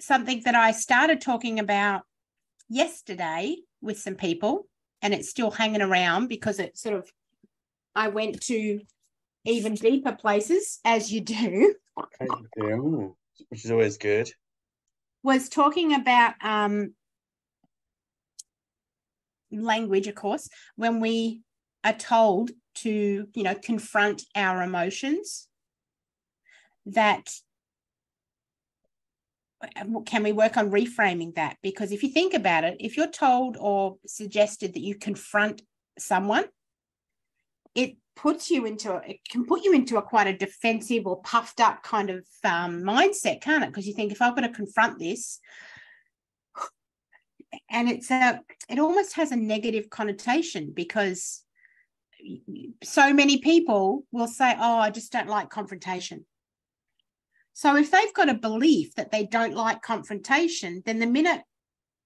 something that I started talking about yesterday with some people, and it's still hanging around because it sort of, I went to even deeper places, as you do. As you do, which is always good. Was talking about language, of course, when we are told to, confront our emotions, that can we work on reframing that? Because if you think about it, if you're told or suggested that you confront someone, it can put you into a quite a defensive or puffed up kind of mindset, can't it? Because you think, if I've got to confront this, and it almost has a negative connotation, because so many people will say, oh, I just don't like confrontation. So if they've got a belief that they don't like confrontation, then the minute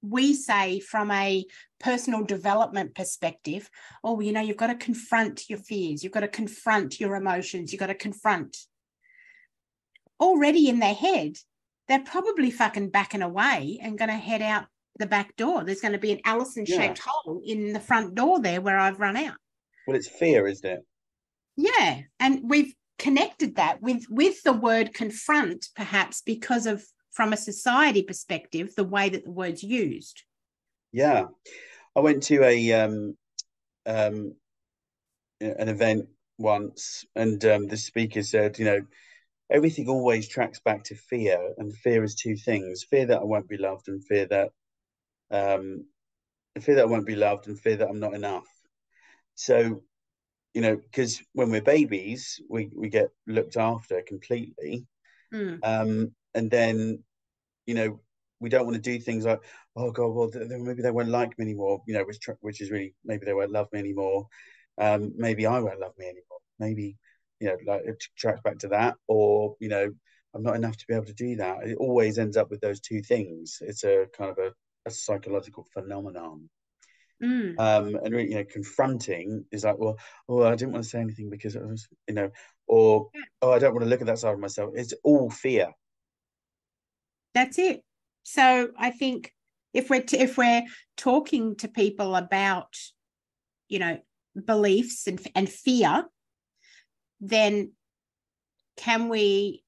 we say, from a personal development perspective, oh, you've got to confront your fears, you've got to confront your emotions, you've got to confront, already in their head, they're probably fucking backing away and going to head out the back door. There's going to be an Allison-shaped hole in the front door there where I've run out. Well, it's fear, isn't it? Yeah, and we've connected that with the word confront, perhaps because of, from a society perspective, the way that the word's used. Yeah, I went to an event once, and the speaker said, everything always tracks back to fear, and fear is two things: fear that I won't be loved, and fear that I won't be loved, and fear that I'm not enough. So, because when we're babies, we get looked after completely, and then, we don't want to do things like, oh God, well, maybe they won't like me anymore, which is really, maybe they won't love me anymore. Maybe I won't love me anymore. Maybe, like, it tracks back to that, or, I'm not enough to be able to do that. It always ends up with those two things. It's a kind of a psychological phenomenon. And really, confronting is like, well, oh, I didn't want to say anything because it was, or, oh, I don't want to look at that side of myself. It's all fear. That's it. So I think if we're talking to people about, beliefs and fear, then can we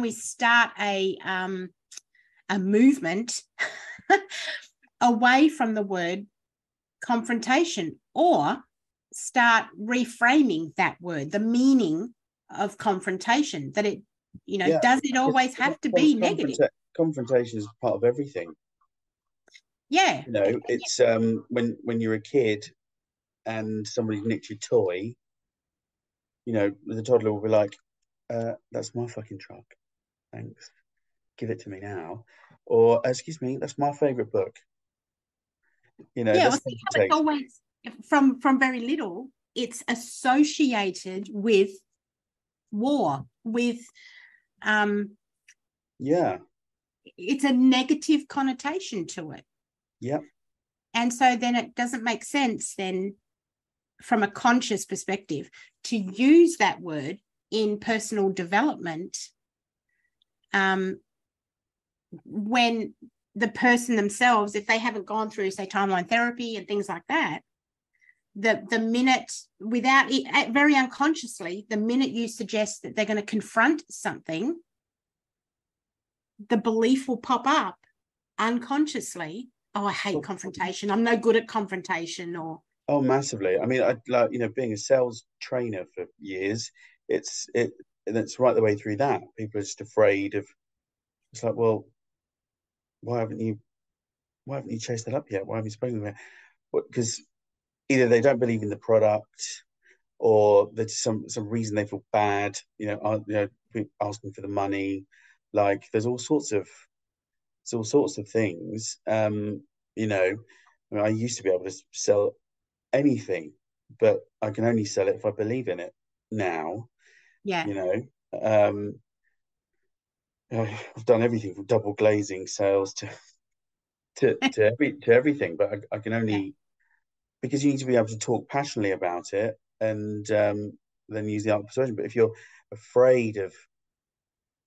start a movement away from the word confrontation, or start reframing that word, the meaning of confrontation, that it, does it always have to be negative? Confrontation is part of everything. Yeah. It's when you're a kid and somebody nicked your toy, the toddler will be like, that's my fucking truck, thanks, give it to me now. Or, excuse me, that's my favorite book. That's See how it's always, from very little, it's associated with war, with it's a negative connotation to it. Yeah. And so then it doesn't make sense then, from a conscious perspective, to use that word in personal development when the person themselves, if they haven't gone through, say, timeline therapy and things like that, the minute, without it, very unconsciously, the minute you suggest that they're going to confront something, the belief will pop up unconsciously. Oh, I hate confrontation. I'm no good at confrontation. Or, oh, massively. I mean, I like, being a sales trainer for years, it's right the way through that. People are just afraid of, it's like, well, why haven't you chased that up yet? Why haven't you spoken to them? Because either they don't believe in the product, or there's some reason they feel bad, asking for the money. Like, there's all sorts of things. I mean, I used to be able to sell anything, but I can only sell it if I believe in it now. Yeah. I've done everything from double glazing sales to everything, but I can only, because you need to be able to talk passionately about it, and then use the art of persuasion. But if you're afraid of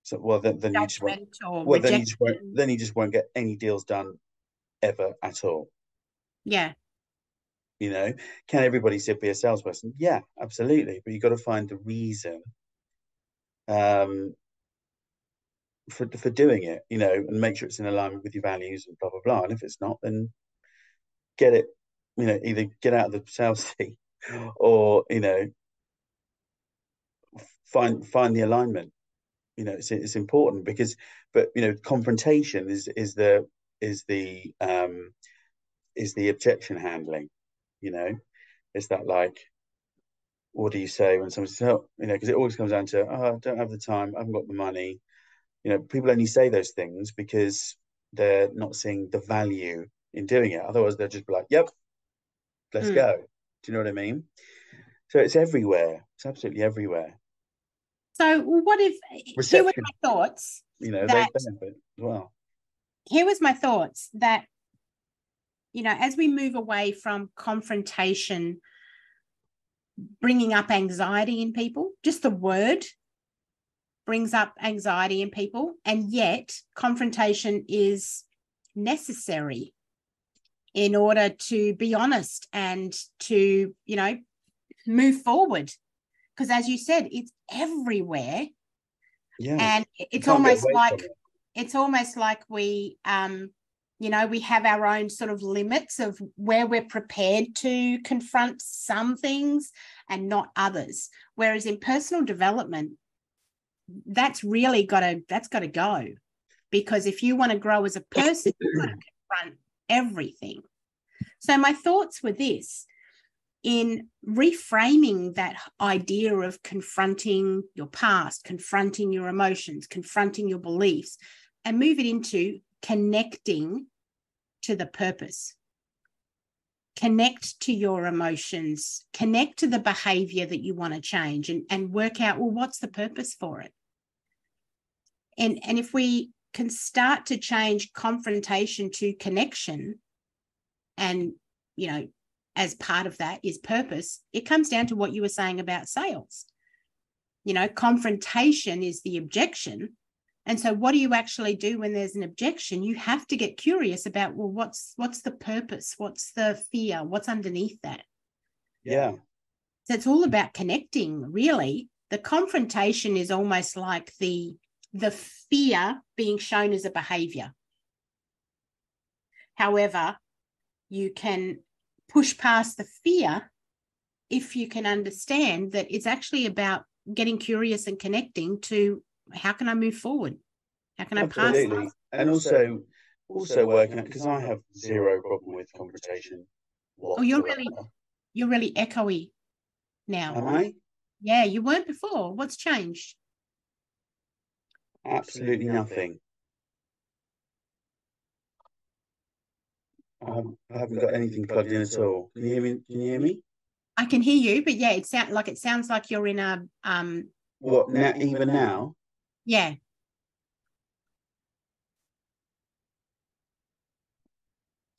So then you just won't. Judgment or Well, rejection. then you just won't get any deals done ever at all. Yeah. You know, can everybody still be a salesperson? Yeah, absolutely. But you've got to find the reason um, for doing it, you know, and make sure it's in alignment with your values and blah blah blah. And if it's not, then get it, you know, either get out of the sales seat or, you know, find the alignment. You know, it's important because, but you know, confrontation is the is the objection handling. You know, it's that like, what do you say when someone says, oh, you know, because it always comes down to, oh, I don't have the time, I haven't got the money. You know, people only say those things because they're not seeing the value in doing it. Otherwise, they'll just be like, yep, let's Mm. go. Do you know what I mean? So it's everywhere. It's absolutely everywhere. So what if here were Reception, my thoughts you know, they that benefit as well. here was my thoughts that, you know, as we move away from confrontation bringing up anxiety in people, just the word brings up anxiety in people, and yet confrontation is necessary in order to be honest and to, you know, move forward. Because as you said, it's everywhere. Yeah. And You can't get away from it. it's almost like we you know, we have our own sort of limits of where we're prepared to confront some things and not others. Whereas in personal development, that's got to go, because if you want to grow as a person, you've got to confront everything. So my thoughts were this: in reframing that idea of confronting your past, confronting your emotions, confronting your beliefs, and move it into connecting to the purpose. Connect to your emotions, connect to the behavior that you want to change, and work out, well, what's the purpose for it? And if we can start to change confrontation to connection, and, you know, as part of that is purpose, it comes down to what you were saying about sales. You know, confrontation is the objection. And so what do you actually do when there's an objection? You have to get curious about, well, what's the purpose? What's the fear? What's underneath that? Yeah. So it's all about connecting, really. The confrontation is almost like the fear being shown as a behavior. However, you can push past the fear if you can understand that it's actually about getting curious and connecting to, how can I move forward? How can I pass Absolutely. And also working out, because I have zero problem with confrontation Oh, whatsoever. you're really echoey now. Am I? Yeah, you weren't before. What's changed? Absolutely nothing. I haven't got anything plugged in at all. Can you hear me? Can you hear me? I can hear you, but yeah, it sounds like you're in a What now? Even now? yeah.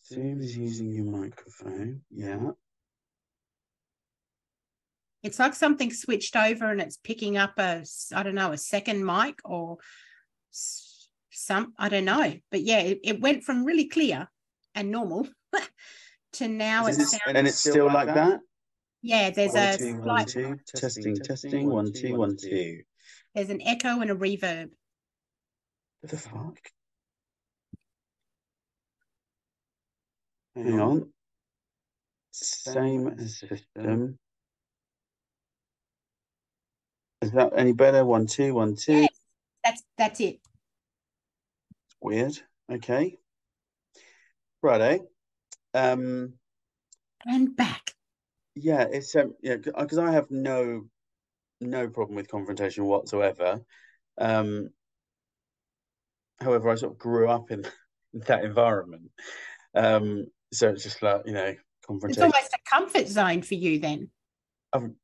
Zoom is using your microphone. Yeah. It's like something switched over and it's picking up a second mic or I don't know. But yeah, it went from really clear and normal to now And it's still like that? Yeah, there's One, two, one, two. Testing, testing. 1 2 1 2. There's an echo and a reverb. The fuck? Hang on. Same as system. Is that any better? 1 2 1 2. Yes, that's it. Weird. Okay. Righto. And back. Yeah, it's yeah, because I have no problem with confrontation whatsoever. However, I sort of grew up in that environment. So it's just like, you know, It's confrontation. almost a comfort zone for you then.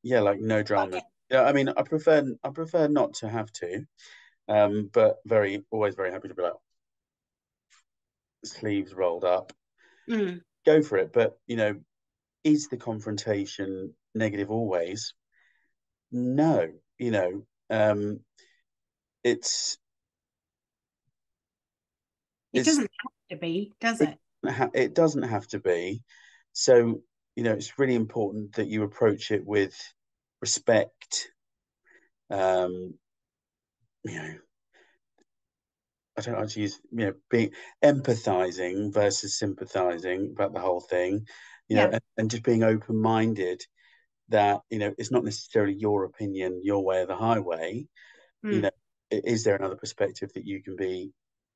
Yeah, like no drama. Okay. Yeah, I mean, I prefer not to have to. But always very happy to be like sleeves rolled up, go for it. But you know, is the confrontation negative always? No, you know, it's It doesn't have to be, does it? It doesn't have to be. So, it's really important that you approach it with respect. You know, I don't like to use, being empathizing versus sympathizing about the whole thing, and just being open-minded that, it's not necessarily your opinion, your way or the highway. Is there another perspective that you can be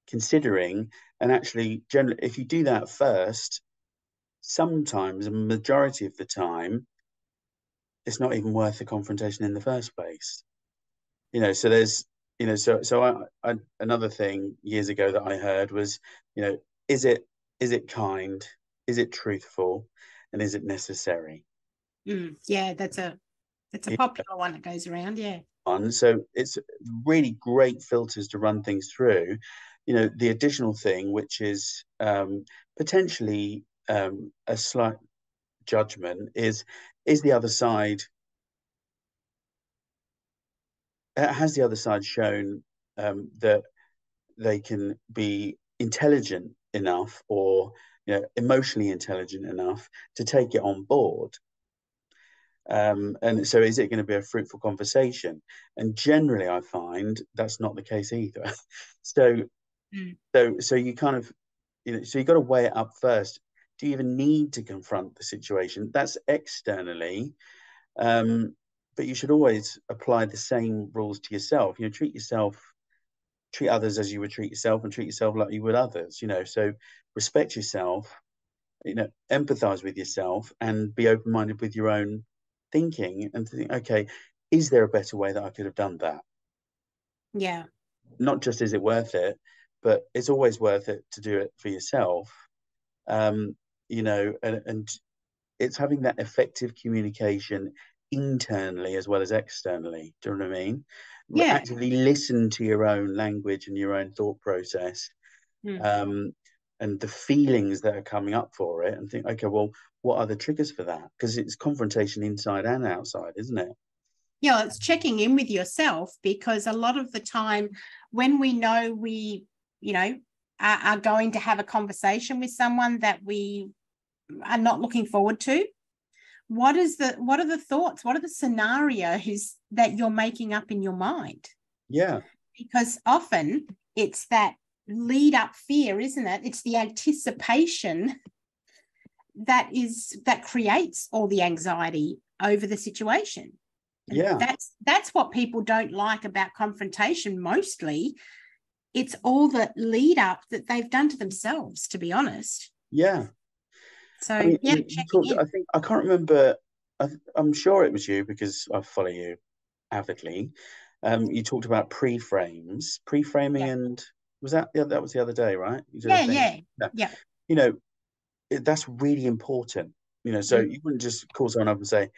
considering? And actually, generally, if you do that first, sometimes, a majority of the time, it's not even worth the confrontation in the first place. So there's, another thing years ago that I heard was, is it kind, is it truthful, and is it necessary? Yeah, that's a popular one that goes around. Yeah. So it's really great filters to run things through. The additional thing, which is potentially a slight judgment, is the other side, has the other side shown that they can be intelligent enough, or emotionally intelligent enough to take it on board? And so is it going to be a fruitful conversation? And generally I find that's not the case either. so you kind of, so you got to weigh it up first. Do you even need to confront the situation? That's externally. But you should always apply the same rules to yourself. Treat others as you would treat yourself, and treat yourself like you would others. So respect yourself, empathize with yourself, and be open-minded with your own thinking, and to think, okay, is there a better way that I could have done that? Yeah. Not just is it worth it, but it's always worth it to do it for yourself. And it's having that effective communication internally as well as externally. Do you know what I mean? Yeah. Actively listen to your own language and your own thought process, and the feelings that are coming up for it, and think, okay, well, what are the triggers for that? Because it's confrontation inside and outside, isn't it? Yeah, it's checking in with yourself, because a lot of the time when we know we, are going to have a conversation with someone that we are not looking forward to, what are the thoughts? What are the scenarios that you're making up in your mind? Yeah. Because often it's that lead up fear, isn't it? It's the anticipation that creates all the anxiety over the situation. And yeah, that's what people don't like about confrontation. Mostly it's all the lead up that they've done to themselves, to be honest. Yeah. So I mean, you checking talked, in. I think, I can't remember, I'm sure it was you, because I follow you avidly. You talked about pre-framing, and was that that was the other day, right? You did a thing. Yeah. That's really important. So you wouldn't just call someone up and say,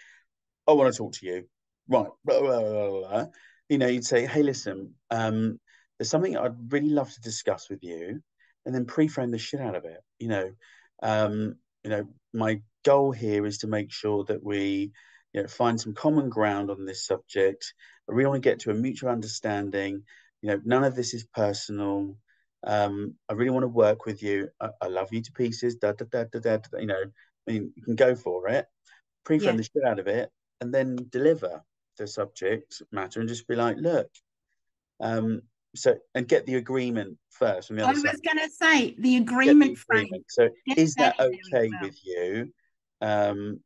I want to talk to you, right? Blah, blah, blah, blah. You'd say, hey, listen, there's something I'd really love to discuss with you, and then pre-frame the shit out of it. My goal here is to make sure that we, find some common ground on this subject. I really want to get to a mutual understanding. None of this is personal. I really want to work with you. I love you to pieces. Da, da, da, da, da, da. You can go for it, pre-frame the shit out of it, and then deliver the subject matter, and just be like, look, and get the agreement first from the other side. I was going to say the agreement frame. So is that okay with you? And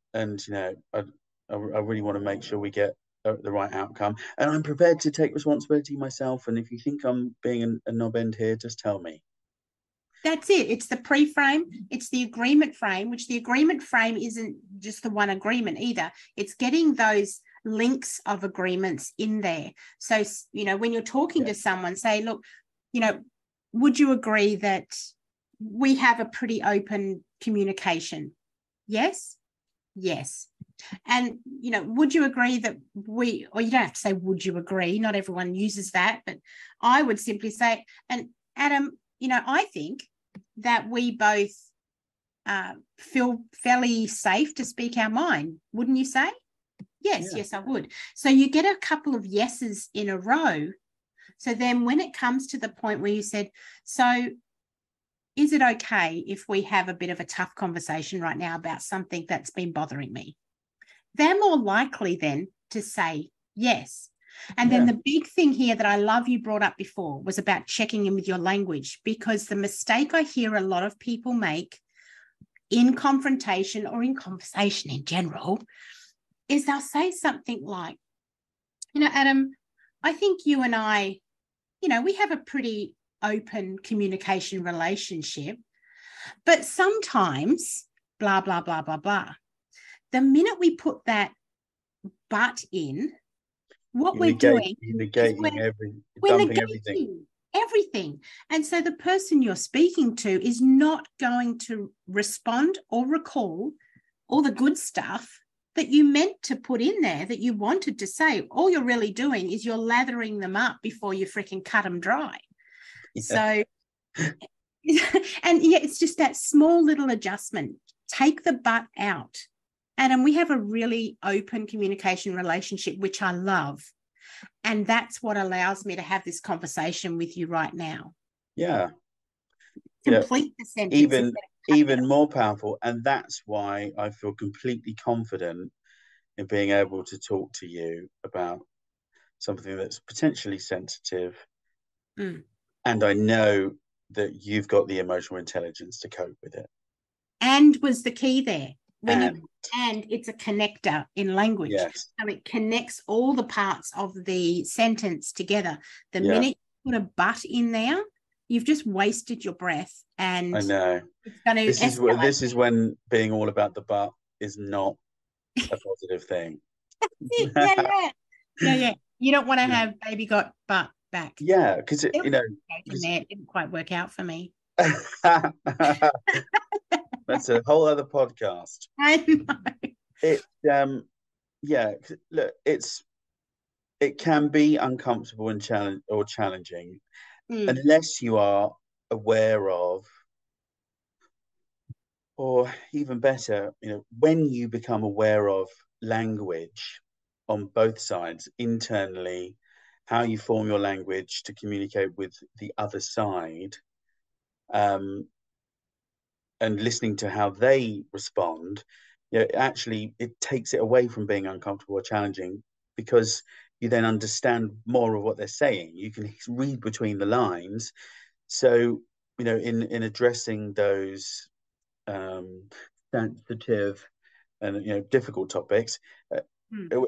I really want to make sure we get the right outcome, and I'm prepared to take responsibility myself. And if you think I'm being a knob end here, just tell me. That's it. It's the pre-frame. It's the agreement frame, which the agreement frame isn't just the one agreement either. It's getting those links of agreements in there. So, when you're talking to someone, say, look, would you agree that we have a pretty open communication? Yes. And, would you agree that or you don't have to say, would you agree? Not everyone uses that, but I would simply say, and Adam, I think that we both feel fairly safe to speak our mind. Wouldn't you say? Yes, I would. So you get a couple of yeses in a row. So then when it comes to the point where you said, so is it okay if we have a bit of a tough conversation right now about something that's been bothering me? They're more likely then to say yes. And then the big thing here that I love you brought up before was about checking in with your language, because the mistake I hear a lot of people make in confrontation or in conversation in general is they'll say something like, Adam, I think you and I, we have a pretty open communication relationship, but sometimes blah, blah, blah, blah, blah. The minute we put that but in, what we're doing is we're negating everything. And so the person you're speaking to is not going to respond or recall all the good stuff that you meant to put in there, that you wanted to say. All you're really doing is you're lathering them up before you freaking cut them dry. Yeah. So, and it's just that small little adjustment. Take the but out. And we have a really open communication relationship, which I love. And that's what allows me to have this conversation with you right now. Yeah. Complete the sentence. Even more powerful. And that's why I feel completely confident in being able to talk to you about something that's potentially sensitive. Mm. And I know that you've got the emotional intelligence to cope with it. And was the key there. And it's a connector in language. Yes. So it connects all the parts of the sentence together. The minute you put a but in there, you've just wasted your breath. And I know. It's going to escalate. This is when being all about the but is not a positive thing. Yeah. You don't want to have baby got butt back. Yeah, because it didn't quite work out for me. That's a whole other podcast. I know. Look, it can be uncomfortable and challenging unless you are aware of, or even better, when you become aware of language on both sides, internally, how you form your language to communicate with the other side, and listening to how they respond, actually it takes it away from being uncomfortable or challenging, because you then understand more of what they're saying. You can read between the lines. So, in addressing those sensitive and difficult topics,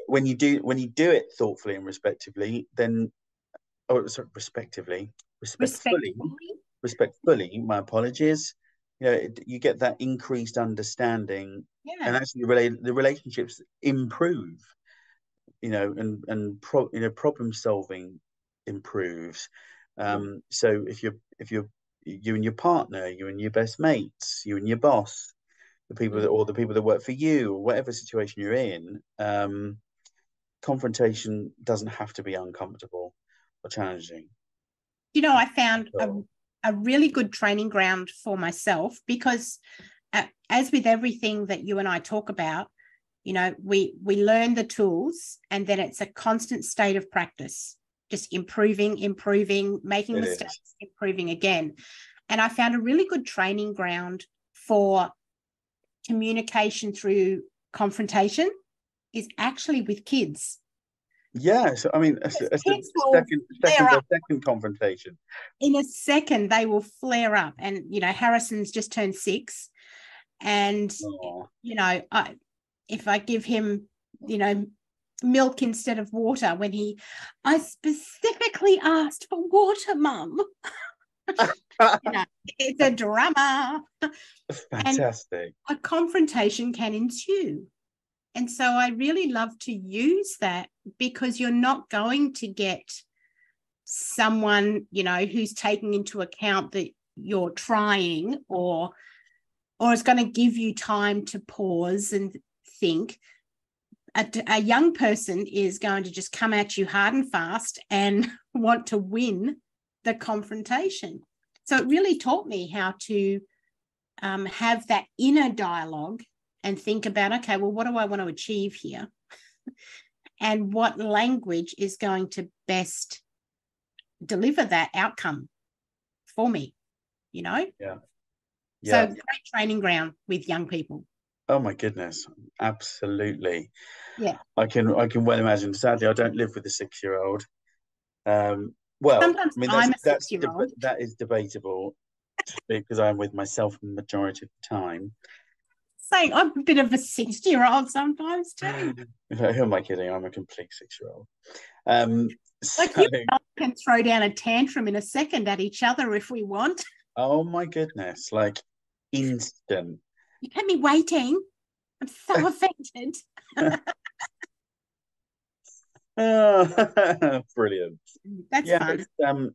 when you do it thoughtfully and respectfully, then respectfully, my apologies. You get that increased understanding, and actually the relationships improve. And problem solving improves. So if you're you and your partner, you and your best mates, you and your boss, the people that work for you, or whatever situation you're in, confrontation doesn't have to be uncomfortable or challenging. I found a really good training ground for myself, because as with everything that you and I talk about, we learn the tools, and then it's a constant state of practice, just improving, making mistakes, improving again. And I found a really good training ground for communication through confrontation is actually with kids. Yeah, so I mean, it's the second confrontation. In a second, they will flare up, and Harrison's just turned 6, and if I give him, milk instead of water, I specifically asked for water, Mum. It's a drama. Fantastic. And a confrontation can ensue. And so I really love to use that, because you're not going to get someone, who's taking into account that you're trying, or is going to give you time to pause and think. A young person is going to just come at you hard and fast and want to win the confrontation. So it really taught me how to have that inner dialogue and think about, okay, well, what do I want to achieve here? And what language is going to best deliver that outcome for me, Yeah. So great training ground with young people. Oh my goodness, absolutely. Yeah. I can well imagine. Sadly, I don't live with a 6-year-old. Well, Sometimes I mean I'm a 6-year-old. that is debatable because I'm with myself the majority of the time. Saying I'm a bit of a 6-year-old sometimes too. Who am I kidding? I'm a complete 6-year-old. Like So, you and I can throw down a tantrum in a second at each other if we want. oh my goodness, like instant. You kept me waiting. I'm so offended. Brilliant. That's Yeah, fun.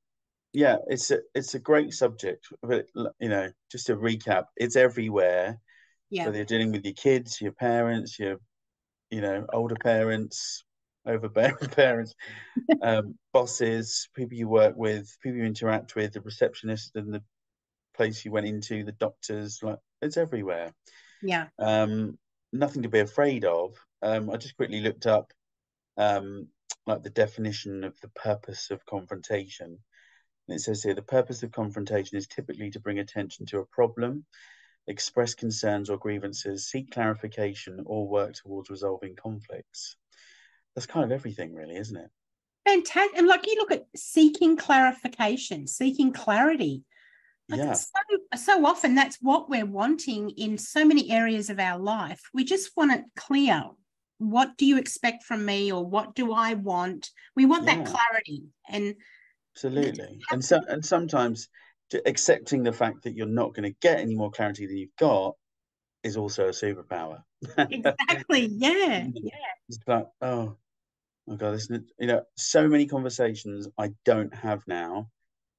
it's a great subject, but just to recap, it's everywhere. Yeah. Whether you're dealing with your kids, your parents, your older parents, overbearing parents, bosses, people you work with, people you interact with, the receptionist and the place you went into, the doctors, like it's everywhere. Yeah. Nothing to be afraid of. I just quickly looked up um, like the definition of the purpose of confrontation. And it says here the purpose of confrontation is typically to bring attention to a problem, express concerns or grievances, seek clarification, or work towards resolving conflicts. That's kind of everything, really, isn't it? Fantastic. And like you look at seeking clarification, seeking clarity. Like Yeah, so often that's what we're wanting in so many areas of our life. We just want it clear. What do you expect from me, or what do I want? We want that yeah, clarity. And absolutely. And sometimes accepting the fact that you're not going to get any more clarity than you've got is also a superpower. exactly. Yeah. Yeah. It's like, oh my God, isn't it? So many conversations I don't have now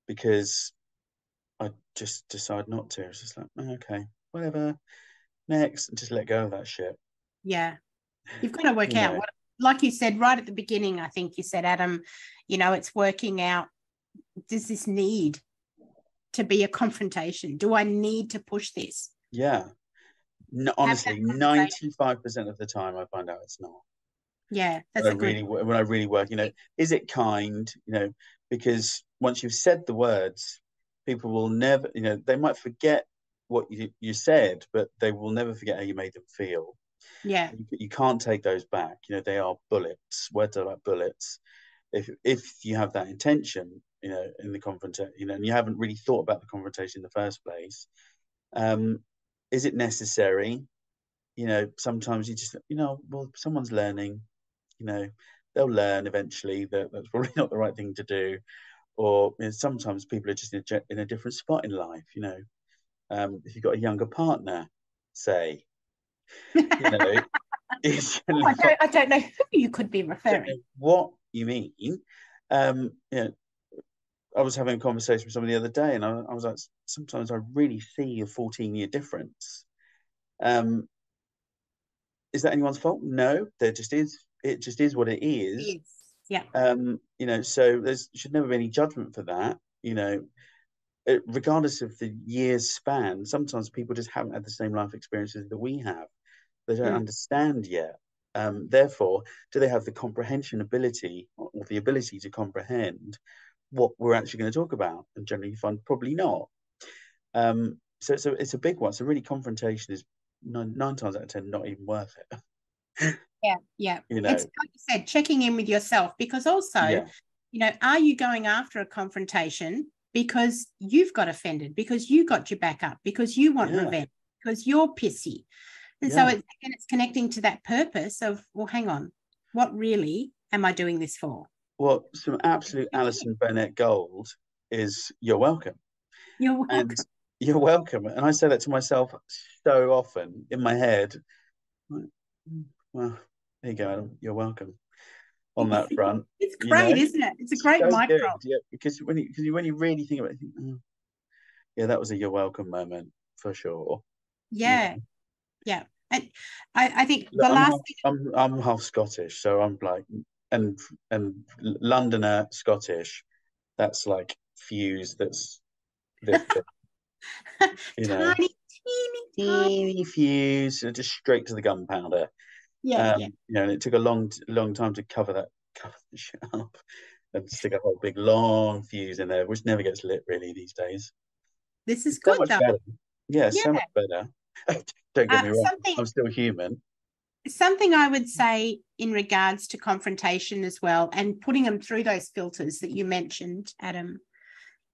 because I just decide not to. It's just like, "Oh, okay, whatever, next," and just let go of that shit. Yeah. You've got to work You out know, what, like you said right at the beginning, I think you said, Adam, it's working out, does this need to be a confrontation? Do I need to push this? yeah. No, Have that honestly, conversation. 95% of the time I find out it's not. Yeah, When that's I a good. really when I really work, is it kind? Because once you've said the words, people will never, they might forget what you said, but they will never forget how you made them feel. Yeah. You can't take those back. They are bullets. Words are like bullets. If you have that intention, in the confrontation, and you haven't really thought about the confrontation in the first place, is it necessary? Sometimes you just, well, someone's learning, you know, they'll learn eventually that that's probably not the right thing to do. Or sometimes people are just in a different spot in life. If you've got a younger partner, say, you know, it's I don't know who you could be referring. what you mean. I was having a conversation with somebody the other day, and I was like, sometimes I really see a 14-year difference. Um, is that anyone's fault? No, there just is. It just is what it is. Yes. Yeah. So there's should never be any judgment for that. Regardless of the years span, sometimes people just haven't had the same life experiences that we have. They don't understand yet. Therefore, do they have the comprehension ability or the ability to comprehend what we're actually going to talk about? And generally, you find probably not. So it's a big one. So really, confrontation is nine times out of 10 not even worth it. Yeah. Yeah. you know, It's like you said, checking in with yourself, because also, yeah, are you going after a confrontation because you've got offended, because you got your back up, because you want yeah, revenge, because you're pissy? And so yeah. it's connecting to that purpose of, well, hang on, what really am I doing this for? Well, some absolute Alison Bennett gold is "You're welcome," You're and welcome. "You're welcome," and I say that to myself so often in my head. Well, there you go, Adam. You're welcome on that front. It's great, isn't it? It's a great So mic good, drop. yeah. Because when you really think about it, you think, oh, yeah, that was a "You're welcome" moment for sure. You Yeah. know, Yeah. And I think look, the last thing. I'm half Scottish, so I'm like, and Londoner Scottish. That's like fuse. That's different. You know, Tiny, teeny, tiny. teeny fuse, just straight to the gunpowder. Yeah, yeah. And it took a long time to cover the shit up and stick a whole big long fuse in there, which never gets lit really these days. This is It's so good much though. better. Yeah, Yeah. so much better. Don't get me wrong, Something I'm still human. something I would say in regards to confrontation as well, and putting them through those filters that you mentioned, Adam,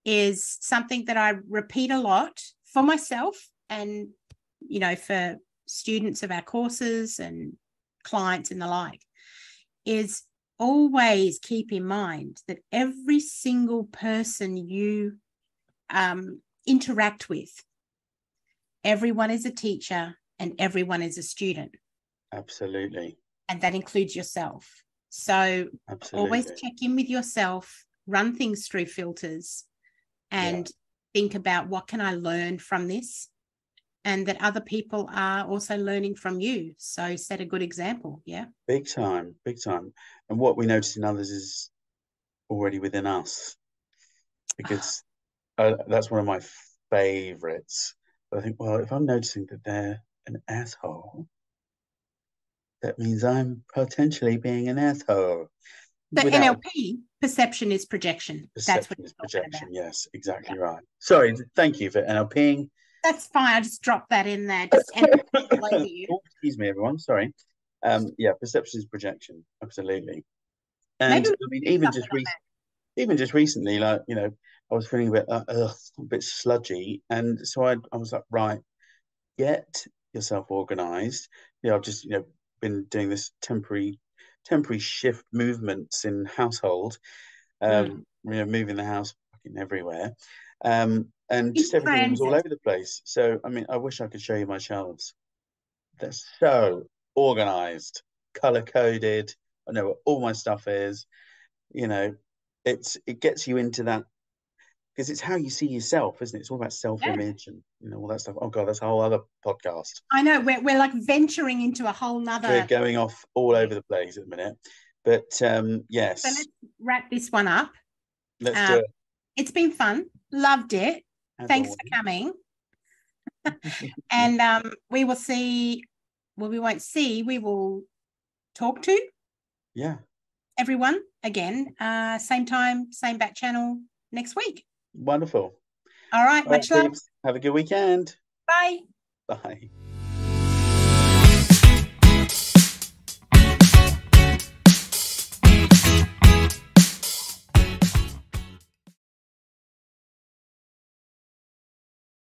is something that I repeat a lot for myself and, for students of our courses and clients and the like, is always keep in mind that every single person you interact with, everyone is a teacher and everyone is a student. Absolutely. And that includes yourself. So always check in with yourself, run things through filters, and think about what can I learn from this, and that other people are also learning from you. So set a good example. Yeah. Big time, big time. And what we notice in others is already within us, because that's one of my favorites. But I think, well, if I'm noticing that they're an asshole, that means I'm potentially being an asshole. The Without NLP, perception is projection. That's what perception is you're talking projection. about. Yes, exactly Yeah. right. Sorry, thank you for NLPing. That's fine. I just dropped that in there. Just all over you. Oh, excuse me, everyone. Sorry. Yeah, perception is projection. Absolutely. And Maybe we I mean, do something on that. even just recently, like, I was feeling a bit sludgy, and so I was like, right, get yourself organized. I've just been doing this temporary shift movements in household, moving the house fucking everywhere, and In just everything was all transit. over the place. So I mean, I wish I could show you my shelves. They're so organized, color coded. I know what all my stuff is. You know, it gets you into that, because it's how you see yourself, isn't it? It's all about Yeah. self-image and all that stuff. Oh God, that's a whole other podcast. I know we're like venturing into a whole We're nother. going off all over the place at the minute, but So yes, let's wrap this one up. let's do it. It's been fun. Loved it. As Thanks always. for coming. And we will see. Well, we won't see. We will talk to everyone again. Same time, same back channel next week. Wonderful. All right. All right, Much love. peeps. Have a good weekend. Bye. Bye.